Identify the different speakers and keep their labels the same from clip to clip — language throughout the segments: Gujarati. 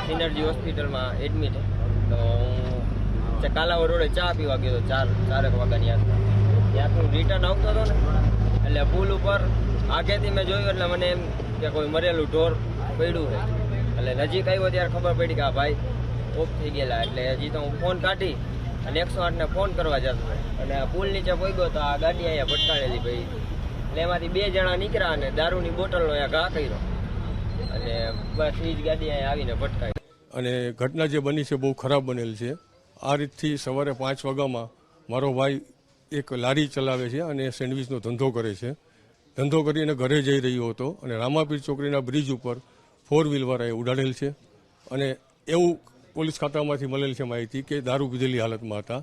Speaker 1: સિનર્જી હોસ્પિટલમાં એડમિટ તો હું કાલાવડ રોડે ચા પીવા ગયો હતો 4 વાગ્યાની આસપાસ. ત્યાંથી હું રિટર્ન આવતો હતો ને એટલે પુલ ઉપર આગેથી મેં જોયું એટલે મને એમ કે કોઈ મરેલું ઢોર પડ્યું છે. એટલે નજીક આવ્યો ત્યારે ખબર પડી કે આ ભાઈ ઓફ થઈ ગયેલા. એટલે હજી તો હું ફોન કાઢી અને 108 ને ફોન કરવા જતો અને આ પુલ નીચે પહોંચ્યો તો આ ગાડી અહીંયા ભટકાડેલી ભાઈ. એટલે એમાંથી 2 જણા નીકળ્યા અને દારૂની બોટલનો અહીંયા ઘા કર્યો અને બસ એ જ ગાડી અહીંયા આવીને ભટકાઈ.
Speaker 2: અને ઘટના જે બની છે બહુ ખરાબ બનેલ છે. આ રીતથી સવારે 5 વાગ્યામાં મારો ભાઈ એક લારી ચલાવે છે અને સેન્ડવિચનો ધંધો કરે છે. ધંધો કરીને ઘરે જઈ રહ્યો હતો અને રામાપીર ચોકડીના બ્રિજ ઉપર 4 વ્હીલવાળાએ ઉડાડેલ છે. અને એવું પોલીસ ખાતામાંથી મળેલ છે માહિતી કે દારૂ પીધેલી હાલતમાં હતા.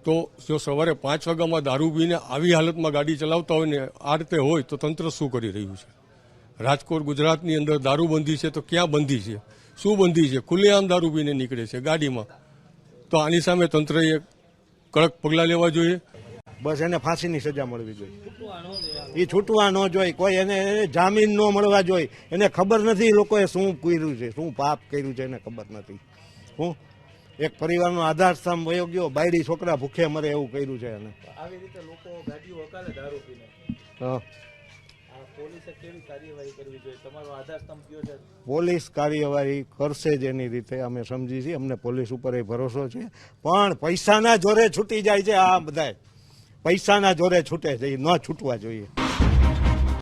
Speaker 2: તો જો સવારે 5 વાગ્યામાં દારૂ પીને આવી હાલતમાં ગાડી ચલાવતા હોય ને આ રીતે હોય તો તંત્ર શું કરી રહ્યું છે? રાજકોટ ગુજરાતની અંદર દારૂબંધી છે તો ક્યાં બંધી છે? શું બંધી છે? ખુલ્લેઆમ દારૂ પીને નીકળે છે ગાડીમાં. તો આની સામે તંત્રએ કડક પગલાં લેવા જોઈએ.
Speaker 3: બસ એને ફાંસીની સજા મળવી જોઈએ. એ છૂટવા ન જોઈએ. કોઈ એને જામીન ન મળવા જોઈએ. એને ખબર નથી લોકોએ શું કર્યું છે, શું પાપ કર્યું છે એને ખબર નથી. હું એક પરિવારનો આધારસ્તંભ વયો ગયો, બાયડી છોકરા ભૂખે મરે એવું કર્યું છે એને.
Speaker 4: આવી રીતે લોકો ગાડીઓ હકાલે દારૂ પીને. પોલીસે કેવી કાર્યવાહી કરવી જોઈએ? તમારો આધારસ્તંભ કયો છે?
Speaker 3: પોલીસ કાર્યવાહી કરશે જ એની રીતે અમે સમજી છીએ. અમને પોલીસ ઉપર ભરોસો છે. પણ પૈસાના જોરે છૂટી જાય છે આ બધાય. પૈસાના જોરે છૂટે છે, એ ન છૂટવા જોઈએ.